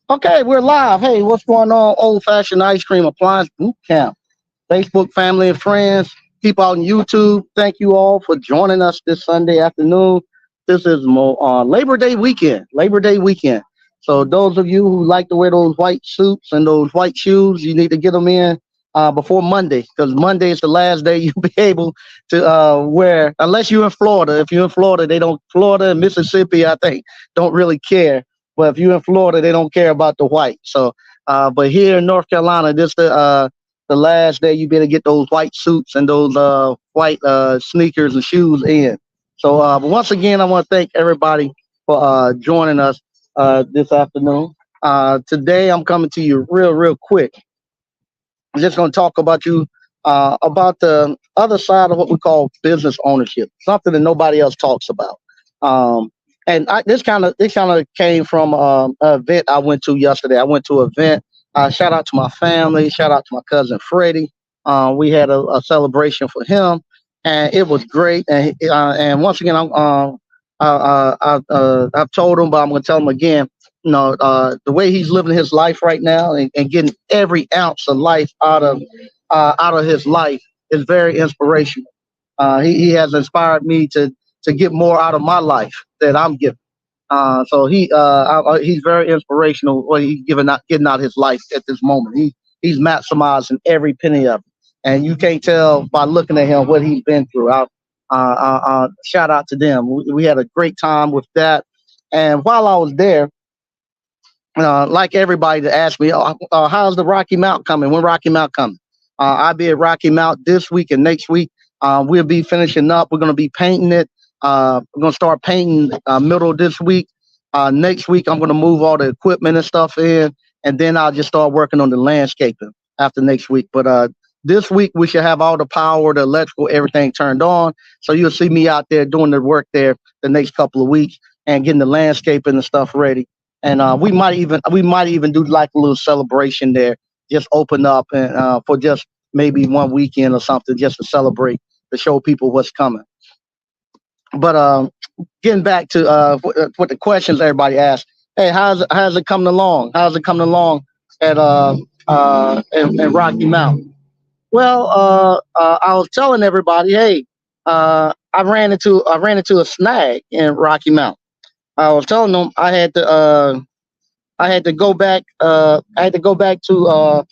Okay, we're live. Hey, what's going on? Old fashioned ice cream appliance boot camp. Facebook family and friends, people out on YouTube. Thank you all for joining us this Sunday afternoon. This is Labor Day weekend. Labor Day weekend. So those of you who like to wear those white suits and those white shoes, you need to get them in before Monday, because Monday is the last day you'll be able to wear, unless you're in Florida. If you're in Florida, they don't. Florida and Mississippi, I think, don't really care. But if you're in Florida, they don't care about the white. So, but here in North Carolina, this the last day you better get those white suits and those white sneakers and shoes in. So, but once again, I want to thank everybody for joining us this afternoon. Today, I'm coming to you real quick. I'm just going to talk about the other side of what we call business ownership, something that nobody else talks about. Um, and this kind of came from an event I went to yesterday. I went to an event. Shout out to my family. Shout out to my cousin Freddie. We had a celebration for him, and it was great. And once again, I've told him, but I'm going to tell him again. The way he's living his life right now, and getting every ounce of life out of his life is very inspirational. He has inspired me to get more out of my life that I'm giving. He's very inspirational. What he's getting out his life at this moment. He's maximizing every penny of it, and you can't tell by looking at him what he's been through. Shout out to them. We had a great time with that, and while I was there, like everybody that asked me, how's the Rocky Mount coming? When Rocky Mount coming? I'll be at Rocky Mount this week and next week. We'll be finishing up. We're going to be painting it. We're going to start painting middle of this week. Next week, I'm going to move all the equipment and stuff in, and then I'll just start working on the landscaping after next week. But this week, we should have all the power, the electrical, everything turned on. So you'll see me out there doing the work there the next couple of weeks and getting the landscaping and stuff ready. And we might even do like a little celebration there, just open up and for just maybe one weekend or something, just to celebrate, to show people what's coming. But getting back to what the questions everybody asked. Hey, how's it coming along? How's it coming along at in Rocky Mountain? Well, I was telling everybody, hey, I ran into a snag in Rocky Mountain. I was telling them I had to go back. I had to go back to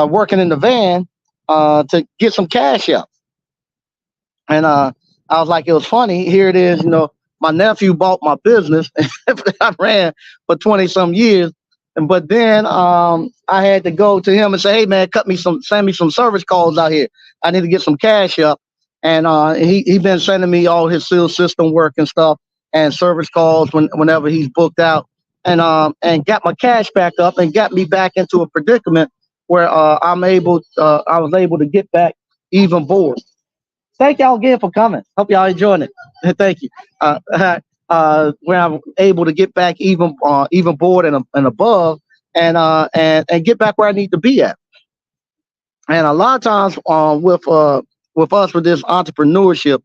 working in the van to get some cash up. And I was like, it was funny. Here it is. My nephew bought my business that I ran for 20 some years. But then I had to go to him and say, hey man, send me some service calls out here. I need to get some cash up. And he been sending me all his seal system work and stuff and service calls whenever he's booked out, and got my cash back up and got me back into a predicament where I was able to get back even board. Thank y'all again for coming. Hope y'all enjoying it. Thank you. Where I'm able to get back even board and above, and get back where I need to be at. And a lot of times, with us with this entrepreneurship,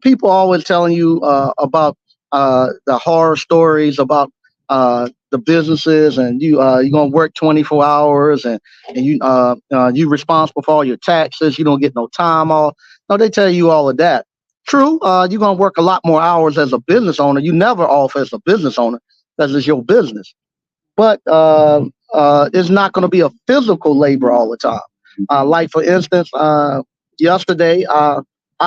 people always telling you about the horror stories about the businesses, and you're gonna work 24 hours, and you responsible for all your taxes. You don't get no time off. No, they tell you all of that. True, you're gonna work a lot more hours as a business owner. You never off as a business owner because it's your business, but it's not going to be a physical labor all the time. Like for instance, yesterday I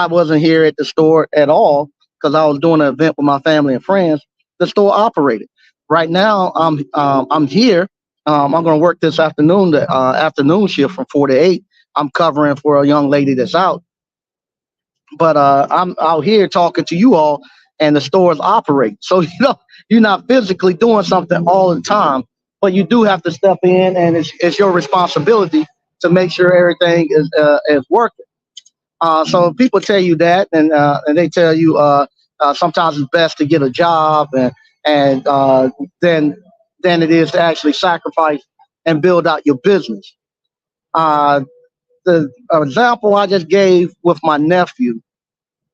wasn't here at the store at all because I was doing an event with my family and friends. The store operated. Right now, I'm here. I'm going to work this afternoon, the afternoon shift from 4 to 8. I'm covering for a young lady that's out, but I'm out here talking to you all, and the stores operate. So you're not physically doing something all the time, but you do have to step in, and it's your responsibility to make sure everything is working. So people tell you that, and they tell you sometimes it's best to get a job, and than it is to actually sacrifice and build out your business. Uh, the example I just gave with my nephew,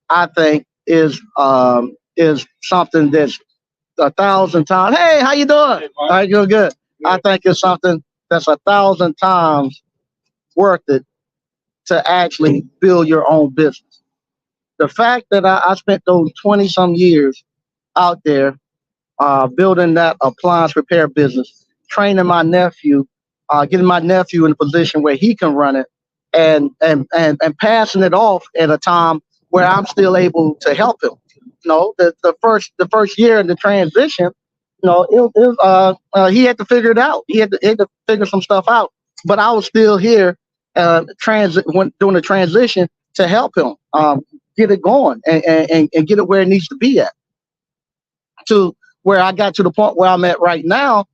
I think, is something that's a thousand times. Hey, how you doing? All right, doing good. I think it's something that's 1,000 times worth it to actually build your own business. The fact that I spent those 20 some years out there building that appliance repair business, training my nephew, getting my nephew in a position where he can run it, and passing it off at a time where I'm still able to help him. The first year in the transition, he had to figure it out. He had to figure some stuff out. But I was still here, doing the transition to help him get it going and get it where it needs to be at, to where I got to the point where I'm at right now.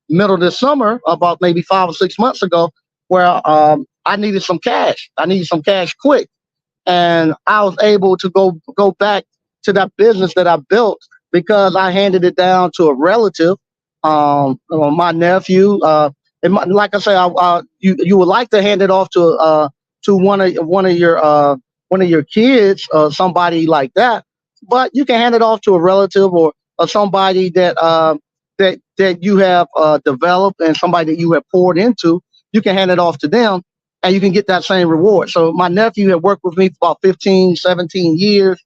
Middle of this summer, about maybe 5 or 6 months ago, where I needed some cash. I needed some cash quick, and I was able to go back to that business that I built because I handed it down to a relative, my nephew. Like I say, you would like to hand it off to one of your kids, somebody like that, but you can hand it off to a relative, or somebody that you have developed, and somebody that you have poured into. You can hand it off to them, and you can get that same reward. So my nephew had worked with me for about 15, 17 years.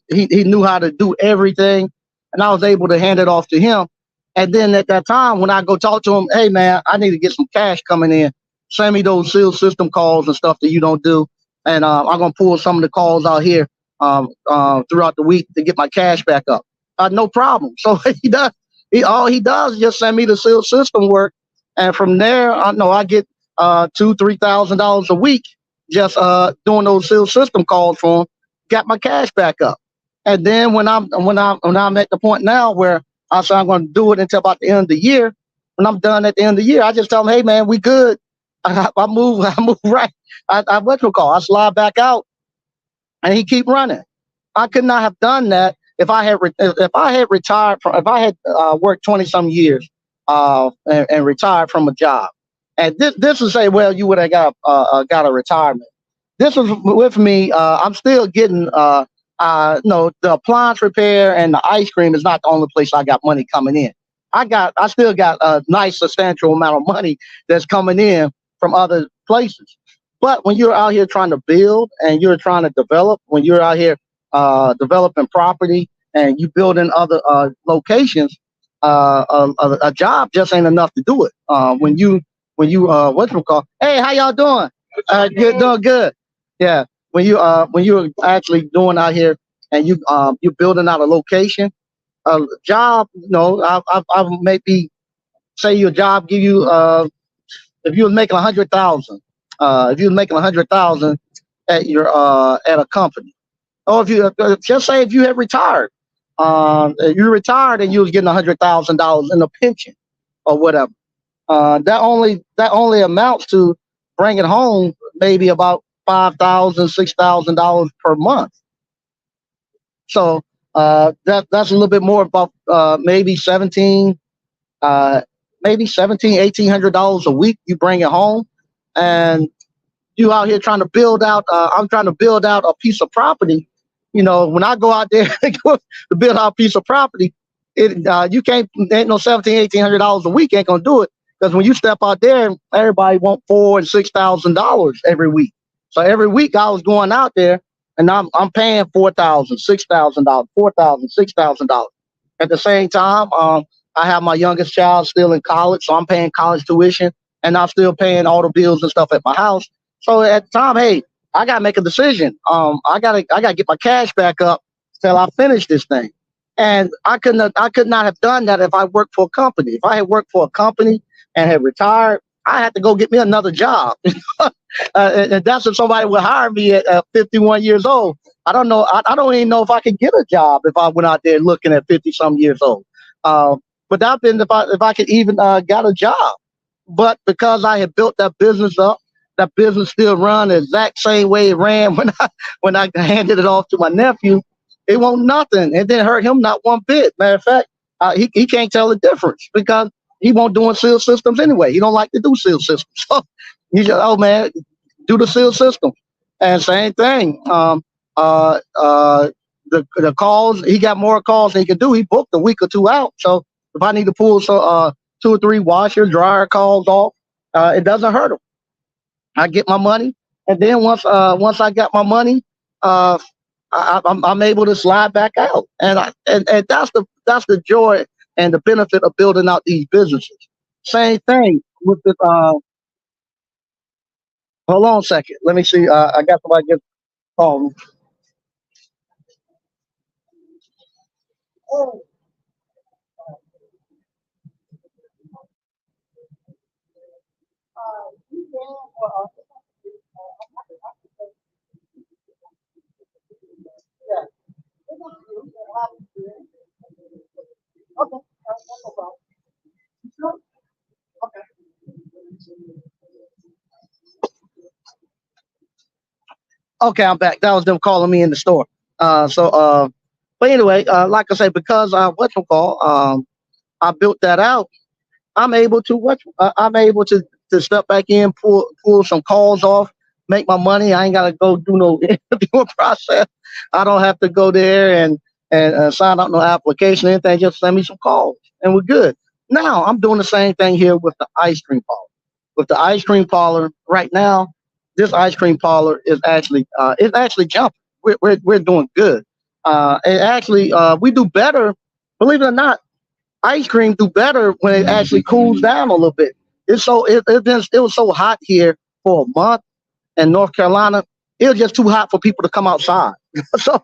He knew how to do everything, and I was able to hand it off to him. And then at that time, when I go talk to him, hey man, I need to get some cash coming in. Send me those seal system calls and stuff that you don't do, and I'm gonna pull some of the calls out here throughout the week to get my cash back up. No problem. So he does. All he does is just send me the seal system work, and from there, I know I get $2,000-3,000 a week just doing those seal system calls for him. Got my cash back up, and then when I'm at the point now where I say I'm going to do it until about the end of the year. When I'm done at the end of the year, I just tell them, hey man, we good. I move, I move right. I slide back out, and he keep running. I could not have done that if I had retired from if I had worked 20 some years and retired from a job. And this would say, well, you would have got a retirement. This was with me. I'm still getting no, the appliance repair and the ice cream is not the only place I got money coming in. I still got a nice substantial amount of money that's coming in from other places. But when you're out here trying to build and you're trying to develop, when you're out here developing property and you building other locations, a job just ain't enough to do it. When you what's it called? Hey, how y'all doing? Good, doing good. Yeah. When you're actually doing out here and you're building out a location, a job, I maybe say your job give you if you were making 100,000, if you were making 100,000 at a company, or if you just say if you had retired, if you retired and you was getting $100,000 in a pension or whatever, that only amounts to bringing home maybe about $5,000, $6,000 per month. So that's a little bit more about maybe 17, maybe 17, $1,800 a week. You bring it home, and you out here trying to build out. I'm trying to build out a piece of property. When I go out there to build out a piece of property, you can't. Ain't no 17, $1,800 a week ain't gonna do it, because when you step out there, everybody want $4,000 and $6,000 every week. So every week I was going out there and I'm paying $4,000, $6,000, $4,000, $6,000. At the same time, I have my youngest child still in college, so I'm paying college tuition, and I'm still paying all the bills and stuff at my house. So at the time, hey, I gotta make a decision. I gotta get my cash back up till I finish this thing. And I could not have done that if I worked for a company. If I had worked for a company and had retired, I had to go get me another job. And that's if somebody would hire me at 51 years old. I don't know. I don't even know if I could get a job if I went out there looking at 50 some years old. But that been if I could even got a job. But because I had built that business up, that business still run the exact same way it ran when I handed it off to my nephew. It won't nothing. It didn't hurt him not one bit. Matter of fact, he can't tell the difference because he won't doing seal systems anyway. He don't like to do seal systems. So he just, oh man, do the seal system. And same thing. The calls, he got more calls than he could do. He booked a week or two out. So If I need to pull two or three washer dryer calls off, it doesn't hurt them. I get my money, and then once I got my money, uh, I'm able to slide back out, and that's the joy and the benefit of building out these businesses. Same thing with the. Hold on a second. Let me see. I got somebody get call. Okay, I'm back. That was them calling me in the store. But anyway, like I say, because what you call, I built that out. I'm able to step back in, pull some calls off, make my money. I ain't gotta go do no interviewing process. I don't have to go there and sign up no application or anything. Just send me some calls and we're good. Now I'm doing the same thing here with the ice cream parlor. With the ice cream parlor right now, this ice cream parlor is actually jumping. We're doing good. And actually, we do better. Believe it or not, ice cream do better when it actually cools down a little bit. It was so hot here for a month in North Carolina. It was just too hot for people to come outside. so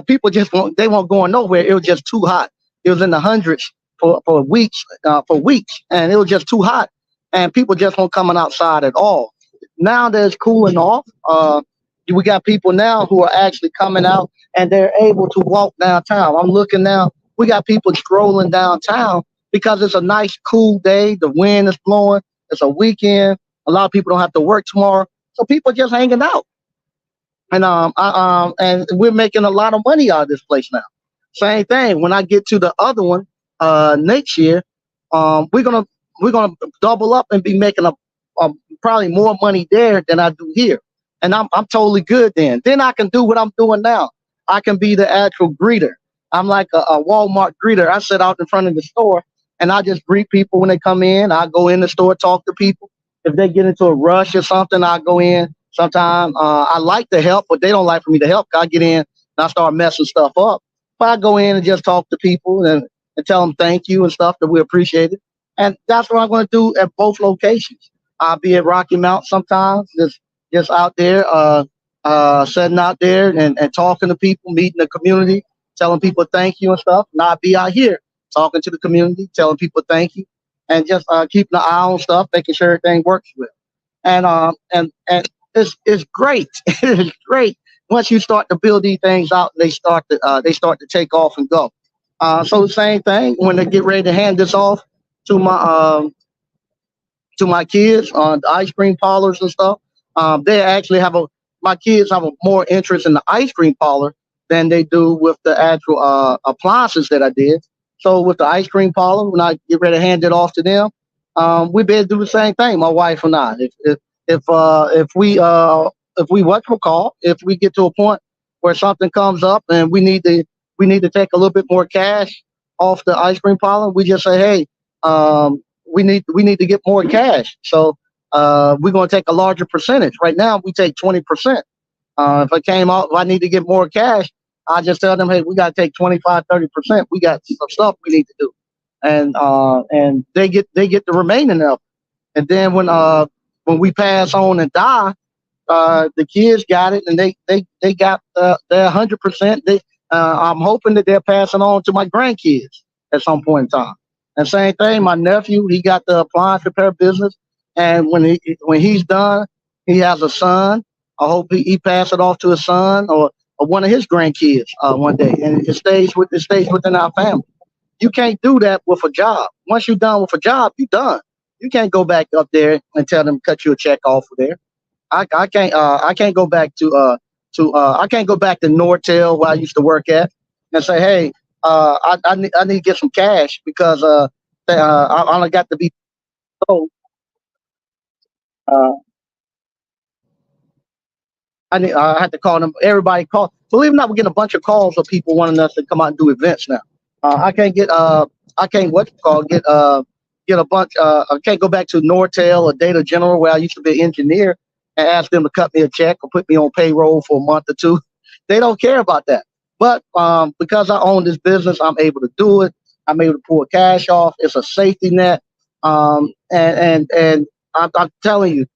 people just they weren't going nowhere. It was just too hot. It was in the hundreds for weeks, and it was just too hot, and people just weren't coming outside at all. Now that it's cooling off, we got people now who are actually coming out and they're able to walk downtown. I'm looking now. We got people strolling downtown because it's a nice, cool day. The wind is blowing. It's a weekend. A lot of people don't have to work tomorrow, so people just hanging out. And we're making a lot of money out of this place now. Same thing. When I get to the other one next year, we're gonna double up and be making a probably more money there than I do here, and I'm totally good then. Then I can do what I'm doing now. I can be the actual greeter. I'm like a Walmart greeter. I sit out in front of the store and I just greet people when they come in. I go in the store, talk to people. If they get into a rush or something, I go in. Sometimes I like to help, but they don't like for me to help. I get in and I start messing stuff up. But I go in and just talk to people and tell them thank you and stuff that we appreciate it. And that's what I'm going to do at both locations. I'll be at Rocky Mount sometimes, just out there, sitting out there and talking to people, meeting the community, telling people thank you and stuff. And I'll be out here talking to the community, telling people thank you, and just keeping an eye on stuff, making sure everything works well. And it's great. It's great once you start to build these things out. They start to take off and go. So the same thing when they get ready to hand this off to my kids on the ice cream parlors and stuff. They actually have a My kids have a more interest in the ice cream parlor than they do with the actual appliances that I did. So with the ice cream parlor, when I get ready to hand it off to them, we better do the same thing. My wife and I. If we what we call if we get to a point where something comes up and we need to take a little bit more cash off the ice cream parlor, we just say, hey, we need to get more cash. So we're going to take a larger percentage. Right now, we take 20%. If I need to get more cash, I just tell them, hey, we got to take 25, 30%. We got some stuff we need to do, and they get the remaining of it. And then when we pass on and die, the kids got it, and they got their 100%. I'm hoping that they're passing on to my grandkids at some point in time. And same thing, my nephew, he got the appliance repair business, and when he's done, he has a son. I hope he pass it off to his son or one of his grandkids one day, and it stays within our family. You can't do that with a job. Once you're done with a job, you're done. You can't go back up there and tell them cut you a check off of there. I can't go back I can't go back to Nortel where I used to work at and say, hey, I need to get some cash because I only got to be told. Uh, I had to call them. Everybody call. Believe it or not, we're getting a bunch of calls of people wanting us to come out and do events now. I can't get I can't what you call get a bunch. I can't go back to Nortel or Data General where I used to be an engineer and ask them to cut me a check or put me on payroll for a month or two. They don't care about that. But because I own this business, I'm able to do it. I'm able to pull cash off. It's a safety net. And I'm telling you,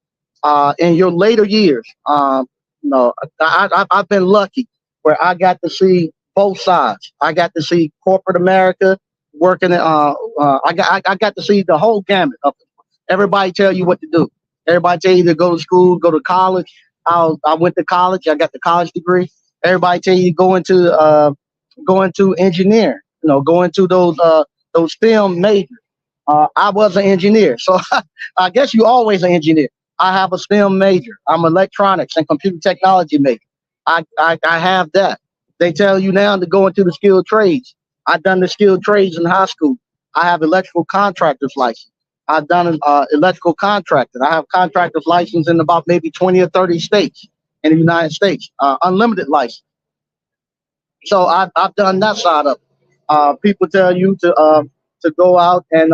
in your later years, I've been lucky where I got to see both sides. I got to see corporate America working. I got to see the whole gamut of it. Everybody tell you what to do. Everybody tell you to go to school, go to college. I went to college. I got the college degree. Everybody tell you go into engineering. Go into those STEM majors. I was an engineer, so I guess you always an engineer. I have a STEM major. I'm electronics and computer technology major. I have that. They tell you now to go into the skilled trades. I've done the skilled trades in high school. I have electrical contractor's license. I've done an electrical contractor. I have contractor's license in about maybe 20 or 30 states in the United States, unlimited license. So I've done that side of it. People tell you to go out and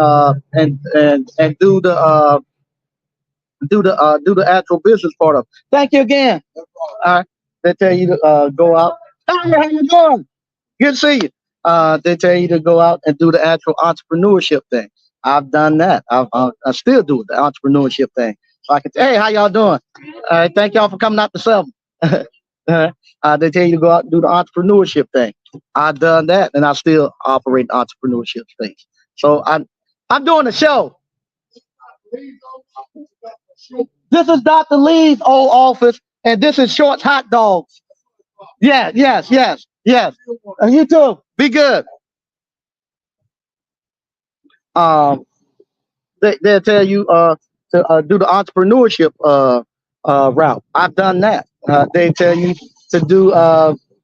do the actual business part of it. Thank you again. All right. They tell you to go out. Hey, how you doing? Good to see you. They tell you to go out and do the actual entrepreneurship thing. I've done that. I still do the entrepreneurship thing. So I can say, hey, how y'all doing? All right, thank y'all for coming out to sell. They tell you to go out and do the entrepreneurship thing. I've done that, and I still operate the entrepreneurship things. So I'm doing a show. This is Dr. Lee's old office, and this is Short's Hot Dogs. Yeah, yes. You too. Be good. Um, they'll tell you to do the entrepreneurship route. I've done that. They tell you to do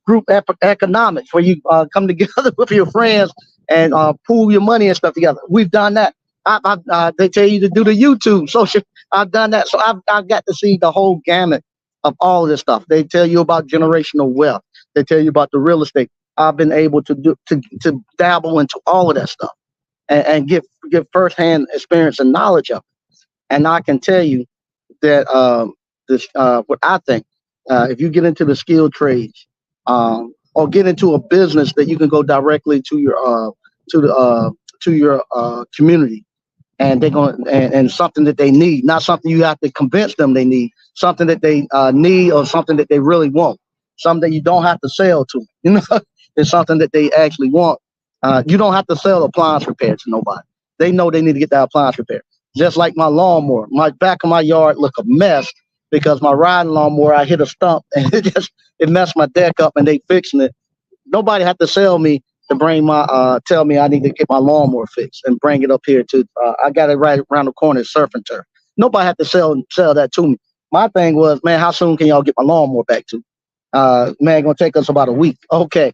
group economics, where you come together with your friends and pool your money and stuff together. We've done that. They tell you to do the YouTube social. I've done that. So I've got to see the whole gamut of all this stuff. They tell you about generational wealth. They tell you about the real estate. I've been able to dabble into all of that stuff and give firsthand experience and knowledge of it. And I can tell you that this what I think if you get into the skilled trades or get into a business that you can go directly to your community, and they're going and something that they need, not something you have to convince them they need, something that they need or something that they really want, something that you don't have to sell to. It's something that they actually want. You don't have to sell appliance repair to nobody. They know they need to get that appliance repair. Just like my lawnmower, my back of my yard look a mess because my riding lawnmower, I hit a stump and it messed my deck up, and they fixing it. Nobody had to sell me to bring tell me I need to get my lawnmower fixed and bring it up here to. I got it right around the corner at Surf and Turf. Nobody had to sell that to me. My thing was, man, how soon can y'all get my lawnmower back to? Man, gonna take us about a week. Okay.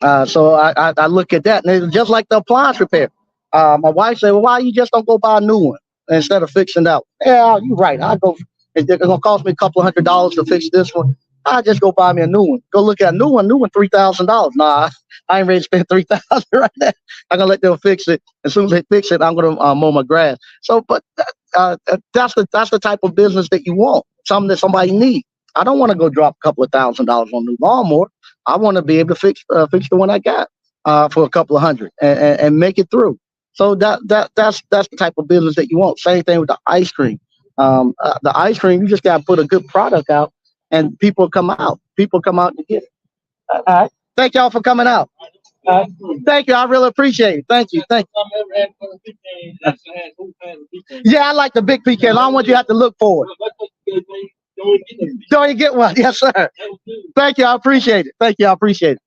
So I look at that, and it's just like the appliance repair. My wife said, well, why you just don't go buy a new one instead of fixing that? Yeah, you're right. I go. It's gonna cost me a couple $100 to fix this one. I just go buy me a new one. Go look at a new one. $3,000. Nah, I ain't ready to spend $3,000 right now. I'm gonna let them fix it. As soon as they fix it, I'm gonna mow my grass. So, but that's the type of business that you want. Something that somebody needs. I don't want to go drop a couple of $1,000s on a new lawnmower. I want to be able to fix the one I got for a couple of hundred and make it through. So that's the type of business that you want. Same thing with the ice cream. The ice cream, you just got to put a good product out, and people come out. People come out to get it. All right. Thank y'all for coming out. Thank you. I really appreciate it. Thank you. Thank you. Yeah, I like the big pecans. I don't want you to have to look for it. Don't you get one? Yes, sir. Thank you. I appreciate it. Thank you. I appreciate it.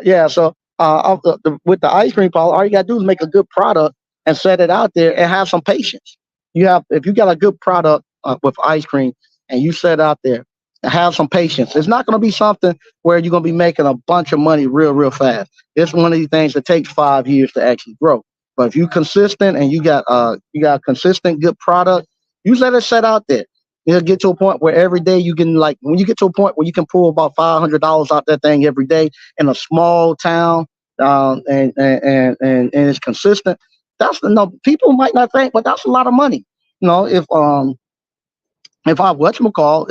Yeah. So with the ice cream parlor, all you gotta do is make a good product and set it out there and have some patience. If you got a good product with ice cream and you set it out there and have some patience, it's not going to be something where you're going to be making a bunch of money real fast. It's one of these things that takes 5 years to actually grow. But if you're consistent and you got a consistent good product, you let it set out there. You'll get to a point where every day you can, like, when you get to a point where you can pull about $500 out that thing every day in a small town, and it's consistent. That's no people might not think, but that's a lot of money. You know, if I whatchamacall,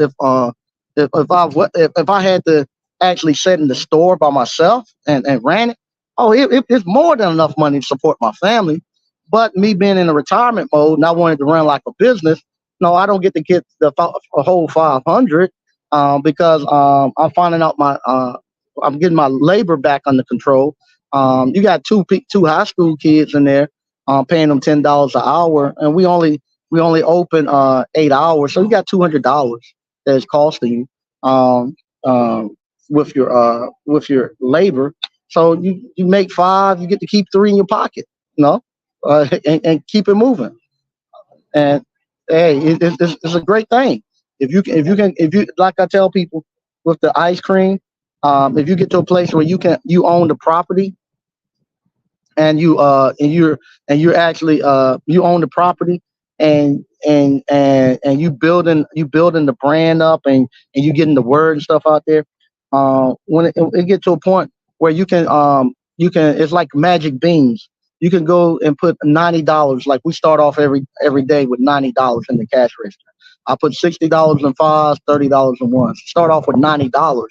if I had to actually sit in the store by myself and ran it, oh, it's more than enough money to support my family. But me being in a retirement mode and I wanted to run like a business, no, I don't get to get a whole 500 because I'm finding out I'm getting my labor back under control. You got two high school kids in there, paying them $10 an hour, and we only open 8 hours, so you got $200 that is costing you with your labor. So you make five, you get to keep three in your pocket, you know, and keep it moving. And hey, it's a great thing if you like I tell people with the ice cream, if you get to a place where you own the property and you're actually you own the property and you building the brand up and you getting the word and stuff out there. When it get to a point where you can it's like magic beans. You can go and put $90. Like we start off every day with $90 in the cash register. I put $60 in fives, $30 in ones. Start off with $90,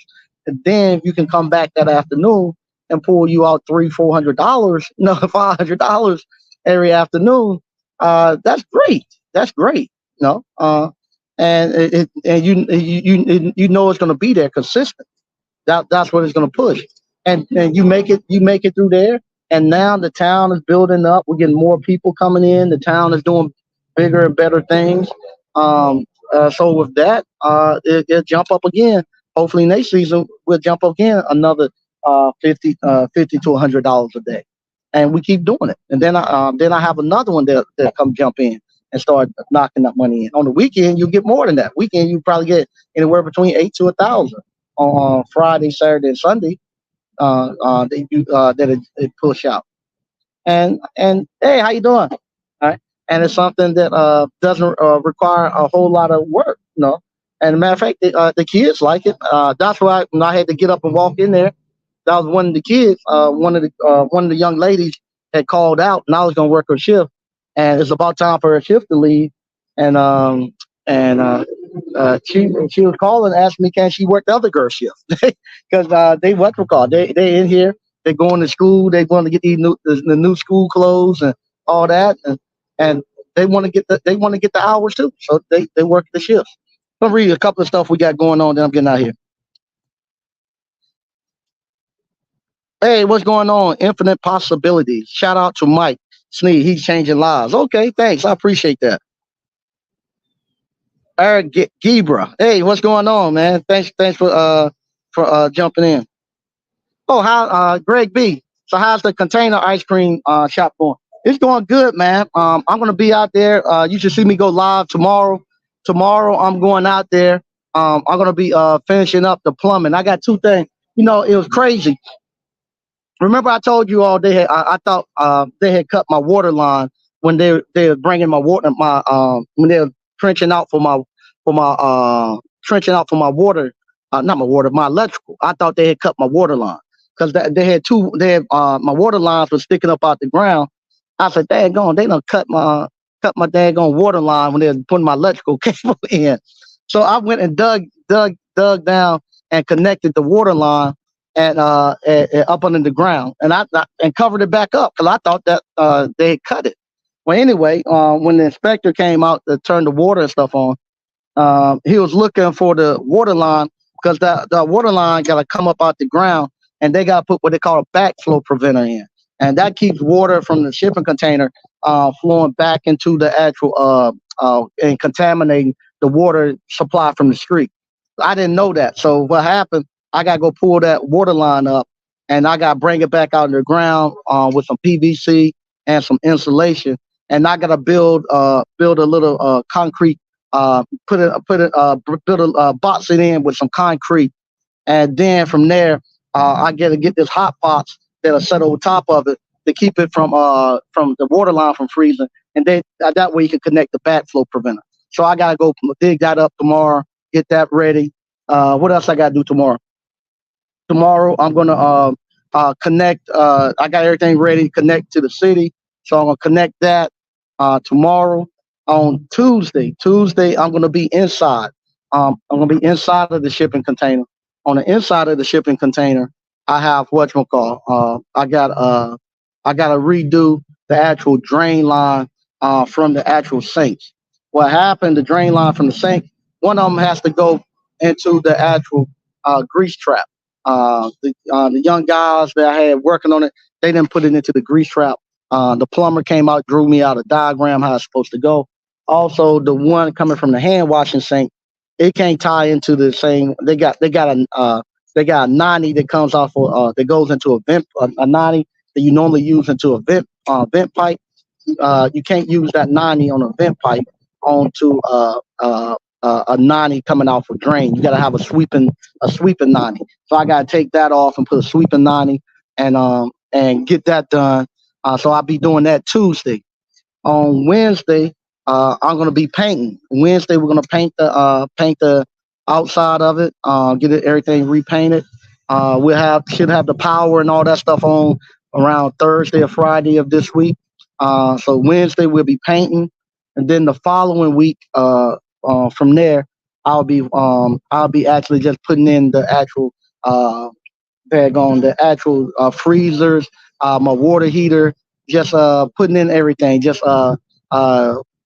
and then you can come back that afternoon and pull you out $300-400, $500 every afternoon. That's great. That's great. And you know it's going to be there consistent. That's what it's going to push. And you make it through there. And now the town is building up. We're getting more people coming in. The town is doing bigger and better things. So with that, it'll jump up again. Hopefully next season we'll jump up again another 50 to $100 a day, and we keep doing it. And then I have another one that come jump in and start knocking that money in. On the weekend, you get more than that. Weekend, you probably get anywhere between 8 to 1,000 on Friday, Saturday, and Sunday. That it push out. And hey, how you doing? All right. And it's something that doesn't require a whole lot of work. And a matter of fact, the kids like it. That's why when I had to get up and walk in there, that was one of the kids. One of the young ladies had called out, and I was gonna work her shift, and it's about time for her shift to leave, and she was calling, asking me, can she work the other girl shift? Because they what we call they in here, they going to school, they want to get the new school clothes and all that, and they want to get the hours too, so they work the shifts. I'll read a couple of stuff we got going on. Then I'm getting out here. Hey, what's going on? Infinite possibilities. Shout out to Mike Sneed. He's changing lives. Okay, thanks. I appreciate that. Eric Gebra. Hey, what's going on, man? Thanks for jumping in. Oh, how Greg B. So how's the container ice cream shop going? It's going good, man. I'm gonna be out there. You should see me go live tomorrow. Tomorrow I'm going out there. I'm gonna be finishing up the plumbing. I got two things. It was crazy. Remember, I told you all I thought they had cut my water line when they were bringing my water when they were trenching out for my water, not my water, my electrical. I thought they had cut my water line because they had two. My water lines were sticking up out the ground. I said, "Daggone, they done cut my daggone water line when they were putting my electrical cable in." So I went and dug down and connected the water line up under the ground, and and covered it back up because I thought that they had cut it. Well, anyway, when the inspector came out to turn the water and stuff on, he was looking for the water line because the water line got to come up out the ground, and they got to put what they call a backflow preventer in, and that keeps water from the shipping container flowing back into the actual and contaminating the water supply from the street. I didn't know that, so what happened? I got to go pull that water line up, and I got to bring it back out in the ground with some PVC and some insulation, and I got to build a little concrete, build box it in with some concrete, and then from there, I got to get this hot box that'll set over top of it to keep it from the water line from freezing, and then that way you can connect the backflow preventer. So I got to go dig that up tomorrow, get that ready. What else I got to do tomorrow? Tomorrow I'm gonna connect. I got everything ready to connect to the city, so I'm gonna connect that tomorrow. On Tuesday, I'm gonna be inside. I'm gonna be inside of the shipping container. On the inside of the shipping container, I have what you call. I got to redo the actual drain line from the actual sinks. What happened? The drain line from the sink. One of them has to go into the actual grease trap. The young guys that I had working on it, they didn't put it into the grease trap. The plumber came out, drew me out a diagram how it's supposed to go. Also, the one coming from the hand washing sink, it can't tie into the same. They got a 90 that comes off of, that goes into a vent, a 90 that you normally use into a vent pipe. You can't use that 90 on a vent pipe onto a 90 coming off a drain. You got to have a sweeping 90. So I got to take that off and put a sweeping 90 and get that done. So I'll be doing that Tuesday. On Wednesday, I'm gonna be painting. Wednesday, we're gonna paint the outside of it, get it everything repainted. We have should have the power and all that stuff on around Thursday or Friday of this week. So Wednesday we'll be painting, and then the following week, from there, I'll be actually just putting in the actual bag on the actual freezers, my water heater, just putting in everything, just uh,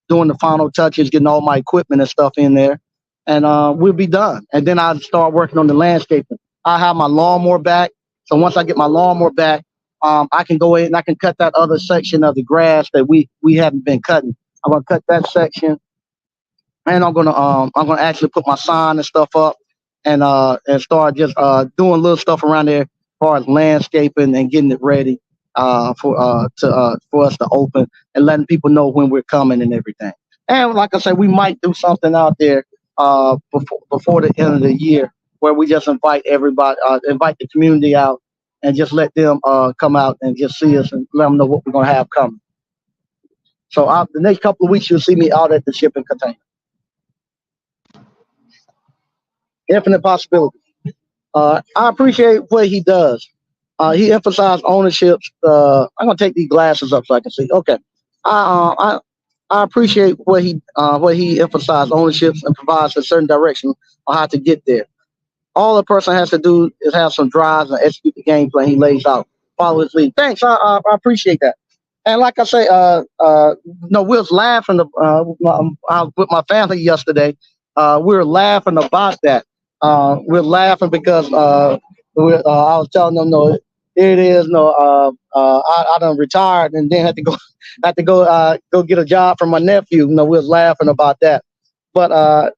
doing the final touches, getting all my equipment and stuff in there, and we'll be done. And then I'll start working on the landscaping. I have my lawnmower back, so once I get my lawnmower back, I can go in and I can cut that other section of the grass that we haven't been cutting. I'm gonna cut that section, and I'm gonna actually put my sign and stuff up and start just doing little stuff around there as far as landscaping and getting it ready for us to open and letting people know when we're coming and everything. And like I said, we might do something out there before the end of the year where we just invite everybody, invite the community out, and just let them come out and just see us and let them know what we're gonna have coming. So the next couple of weeks, you'll see me out at the shipping container. Infinite possibility. I appreciate what he does. He emphasized ownership. I'm gonna take these glasses up so I can see. Okay. I appreciate what he emphasized ownerships and provides a certain direction on how to get there. All a person has to do is have some drives and execute the game plan he lays out. Follow his lead. Thanks. I appreciate that. And like I say, no, we was laughing. I was with my family yesterday. We were laughing about that. We're laughing because I was telling them, no, here it is. No, I done retired and then had to go, go get a job from my nephew. No, we was laughing about that. But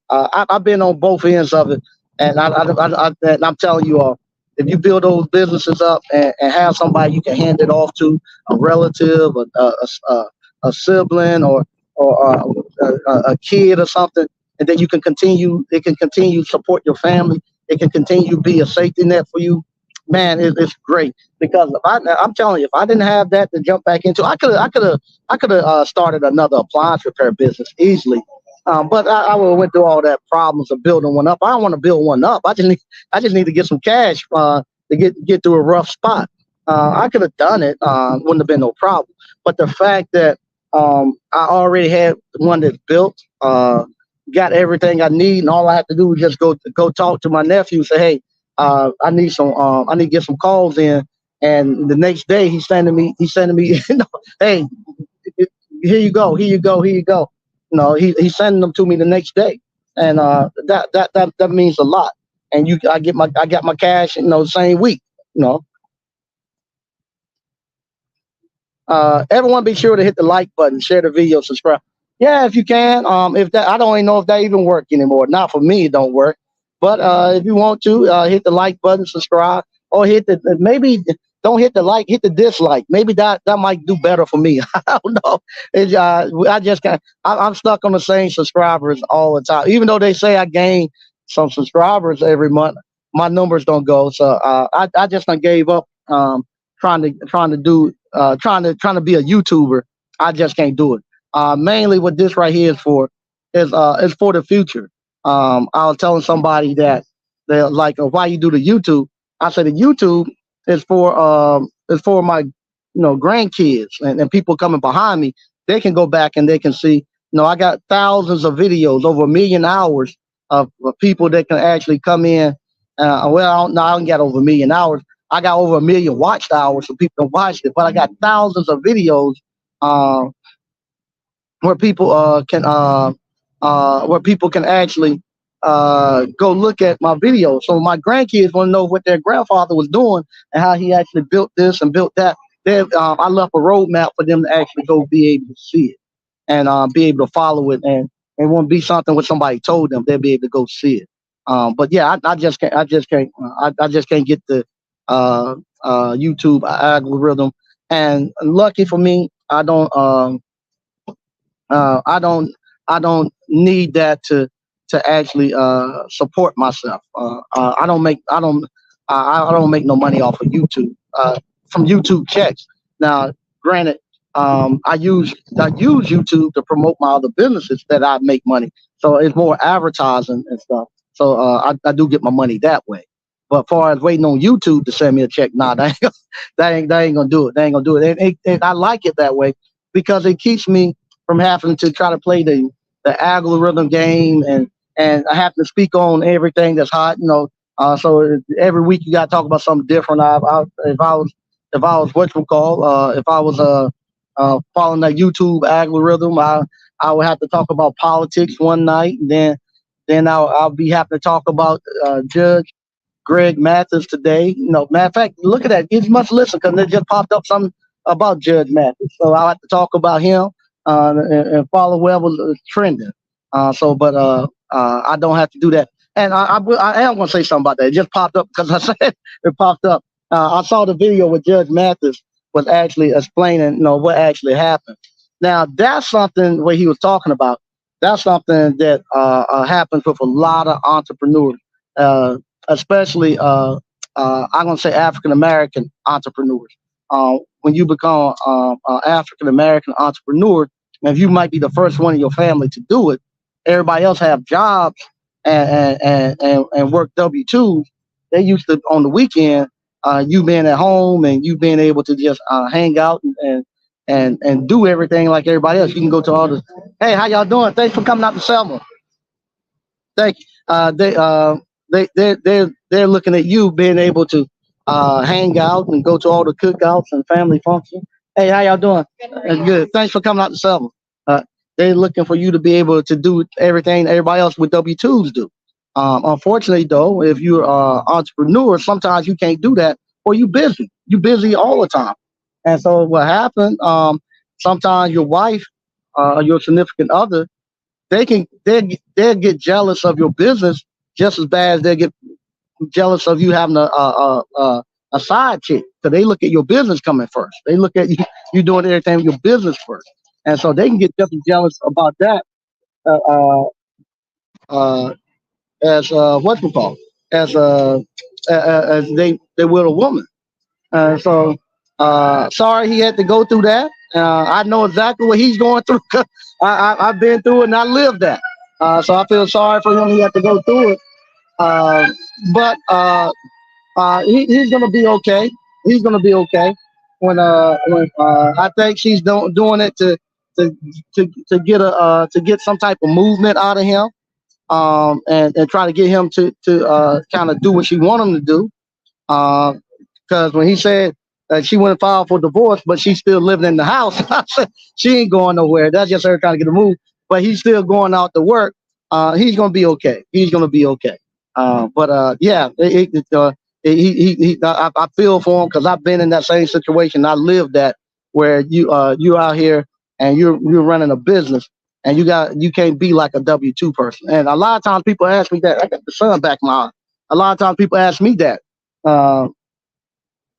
I've been on both ends of it, and and I'm telling you all, if you build those businesses up and have somebody you can hand it off to, a relative, a sibling, or a kid or something, and then you can continue. It can continue to support your family. It can continue to be a safety net for you. Man, it's great because I'm telling you, if I didn't have that to jump back into, I could have started another appliance repair business easily. But I would have went through all that problems of building one up. I don't want to build one up. I just need to get some cash to get through a rough spot. I could have done it. Wouldn't have been no problem. But the fact that I already had one that's built, got everything I need, and all I have to do is just go talk to my nephew. Say, hey, I need to get some calls in. And the next day he's sending me, hey, here you go, here you go, here you go. He's sending them to me the next day, and that means a lot. And I got my cash, the same week. You know, Everyone be sure to hit the like button, share the video, subscribe. Yeah, if you can. If that, I don't even know if that even work anymore. Not for me, it don't work. But if you want to, hit the like button, subscribe, or hit the maybe don't hit the like, hit the dislike. Maybe that might do better for me. I don't know. I just can't. I'm stuck on the same subscribers all the time. Even though they say I gain some subscribers every month, my numbers don't go. So I just done gave up. Trying to be a YouTuber. I just can't do it. Mainly what this right here is for the future. I was telling somebody that they're like, why you do the YouTube? I said the YouTube it's for my grandkids and people coming behind me. They can go back and they can see. I got thousands of videos, over 1 million hours of people that can actually come in. Well, I don't get over 1 million hours. I got over 1 million watched hours, so people can watch it. But I got thousands of videos uh, where people where people can actually go look at my videos. So my grandkids want to know what their grandfather was doing and how he actually built this and built that. I left a roadmap for them to actually go be able to see it and be able to follow it, and it won't be something what somebody told them. They'll be able to go see it. But yeah, I just can't. I just can't get the YouTube algorithm. And lucky for me, I don't need that to actually support myself. I don't make no money off of YouTube from YouTube checks. Now, granted, I use YouTube to promote my other businesses that I make money. So it's more advertising and stuff. So I do get my money that way. But as far as waiting on YouTube to send me a check, nah, that ain't gonna do it. They ain't gonna do it. And I like it that way because it keeps me from having to try to play the algorithm game, and I have to speak on everything that's hot. So every week you got to talk about something different. If I was what you call if I was following that YouTube algorithm, I would have to talk about politics one night, and then I'll be having to talk about Judge Greg Mathis today. Matter of fact, look at that. You must listen because it just popped up something about Judge Mathis. So I'll have to talk about him and follow whoever's trending. I don't have to do that. And I am going to say something about that. It just popped up because I said it popped up. I saw the video where Judge Mathis was actually explaining, what actually happened. Now, that's something where he was talking about. That's something that happens with a lot of entrepreneurs, especially I'm going to say African American entrepreneurs. When you become an African American entrepreneur, and if you might be the first one in your family to do it, everybody else have jobs and work W-2s. They used to on the weekend, you being at home and you being able to just hang out and do everything like everybody else. You can go to all the, hey, how y'all doing? Thanks for coming out to Selma. Thank you. They're looking at you being able to hang out and go to all the cookouts and family functions. Hey, how y'all doing? That's good. Thanks for coming out to Selma. Uh, they're looking for you to be able to do everything everybody else with W-2s do. Unfortunately, though, if you're an entrepreneur, sometimes you can't do that or you busy. You busy all the time. And so what happened, sometimes your wife, your significant other, they'll get jealous of your business just as bad as they get jealous of you having a side chick. So they look at your business coming first. They look at you doing everything with your business first, and so they can get just as jealous about that uh, uh, uh, as what we call as they will a woman. So sorry he had to go through that. I know exactly what he's going through. I've been through it and I lived that. So I feel sorry for him. He had to go through it. Uh, but he's gonna be okay. He's gonna be okay. When I think she's doing it to get to get some type of movement out of him, and try to get him to kind of do what she want him to do. Because when he said that she went and filed for divorce, but she's still living in the house, I said, she ain't going nowhere. That's just her trying to get a move. But he's still going out to work. He's gonna be okay. He's gonna be okay. Yeah, I feel for him because I've been in that same situation. I lived that where you out here and you're running a business and you can't be like a W-2 person. And a lot of times people ask me that. I got the sun back in my eye. A lot of times people ask me that. Uh,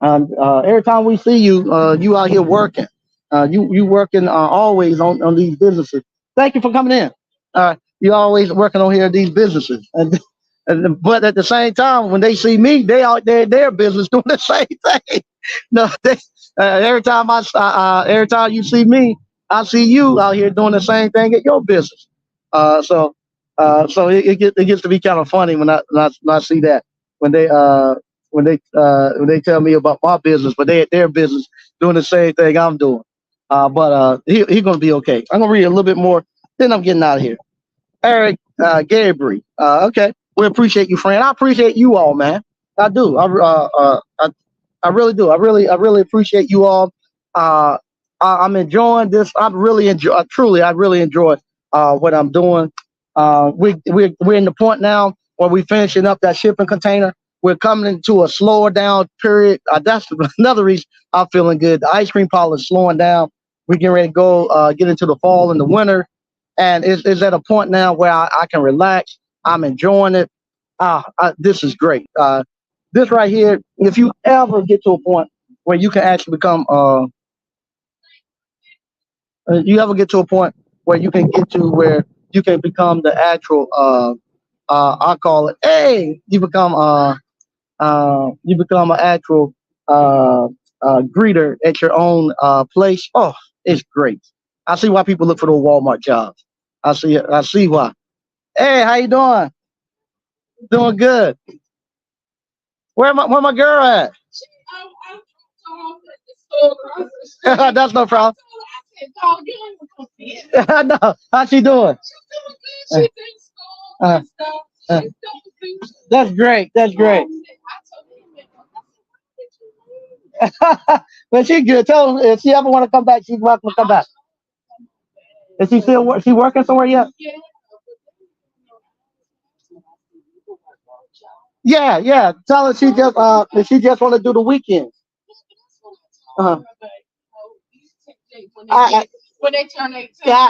every time we see you, you out here working. You working always on these businesses. Thank you for coming in. You always working on here these businesses, but at the same time, when they see me, they out there in their business doing the same thing. No, every time you see me, I see you out here doing the same thing at your business. So it gets to be kind of funny when I see that when they when they tell me about my business, but they at their business doing the same thing I'm doing. But he gonna be okay. I'm gonna read a little bit more, then I'm getting out of here. Eric Gabriel. Okay, we appreciate you, friend. I appreciate you all, man. I do. I really do. I really appreciate you all. Uh, I'm enjoying this. I'm really enjoy. Truly, I really enjoy what I'm doing. We're in the point now where we're finishing up that shipping container. We're coming into a slower down period. That's another reason I'm feeling good. The ice cream parlor is slowing down. We're getting ready to go get into the fall and the winter, and it's at a point now where I can relax. I'm enjoying it. This is great. This right here, if you ever get to a point where you can actually become, you ever get to a point where you can get to where you can become the actual, I call it, hey, you become an actual greeter at your own place. Oh, it's great. I see why people look for those Walmart jobs. I see why. Hey, how you doing? Doing good. Where my girl at? That's no problem. No, how she doing? Uh, uh, that's great. That's great. But she good. Tell her if she ever want to come back, she's welcome to come back. Is she still she working somewhere yet? Yeah, yeah. Tell her she just want to do the weekends. Uh, I,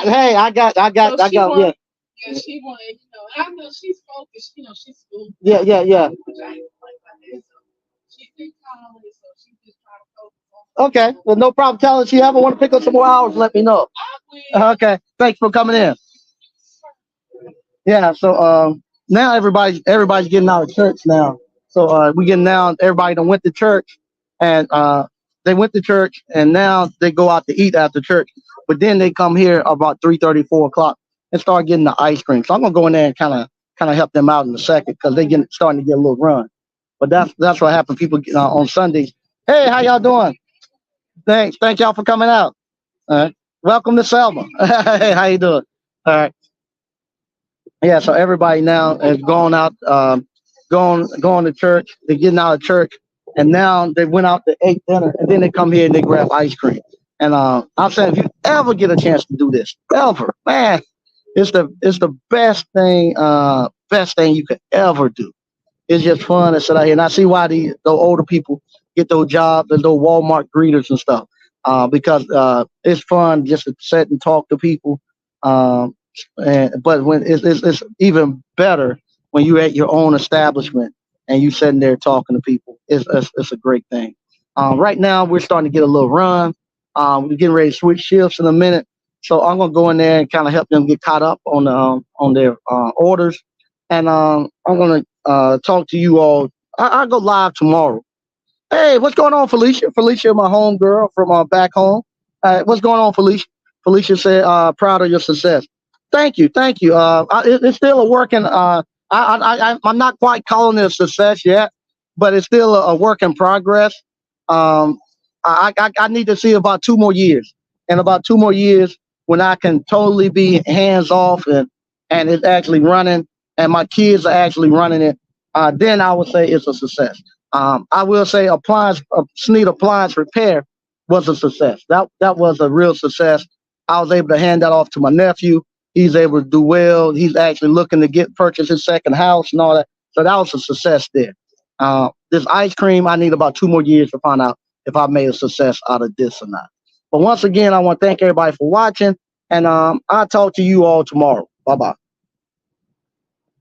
hey, I got yeah. Yeah, yeah, yeah. Okay, well, no problem. Tell her if she ever want to pick up some more hours, let me know. Okay, thanks for coming in. Yeah, so now everybody's getting out of church now. So we getting now everybody done went to church and they went to church and now they go out to eat after church. But then they come here about 3:30, 4 o'clock and start getting the ice cream. So I'm gonna go in there and kind of help them out in a second because they getting starting to get a little run. But that's what happened. People on Sundays. Hey, how y'all doing? Thank y'all for coming out. All right. Welcome to Selma. Hey, how you doing? All right. Yeah, so everybody now has gone out, going to church. They're getting out of church, and now they went out to ate dinner, and then they come here and they grab ice cream. And I'm saying, if you ever get a chance to do this, ever, man, it's the best thing you could ever do. It's just fun to sit out here, and I see why the older people get those jobs and those Walmart greeters and stuff, because it's fun just to sit and talk to people. Um, but when it's even better when you're at your own establishment and you sitting there talking to people. It's a great thing. Right now we're starting to get a little run. We're getting ready to switch shifts in a minute, so I'm gonna go in there and kind of help them get caught up on their orders, and I'm gonna talk to you all. I go live tomorrow. Hey, what's going on, Felicia? Felicia, my home girl from back home. What's going on, Felicia? Felicia said, proud of your success. Thank you, thank you. It's still a working. I'm not quite calling it a success yet, but it's still a work in progress. Um, I need to see about 2 more years, and about 2 more years when I can totally be hands off and it's actually running, and my kids are actually running it. Then I would say it's a success. I will say Sneed appliance repair was a success. That was a real success. I was able to hand that off to my nephew. He's able to do well. He's actually looking to purchase his second house and all that. So that was a success there. This ice cream, I need about 2 more years to find out if I made a success out of this or not. But once again, I want to thank everybody for watching, and I'll talk to you all tomorrow. Bye bye.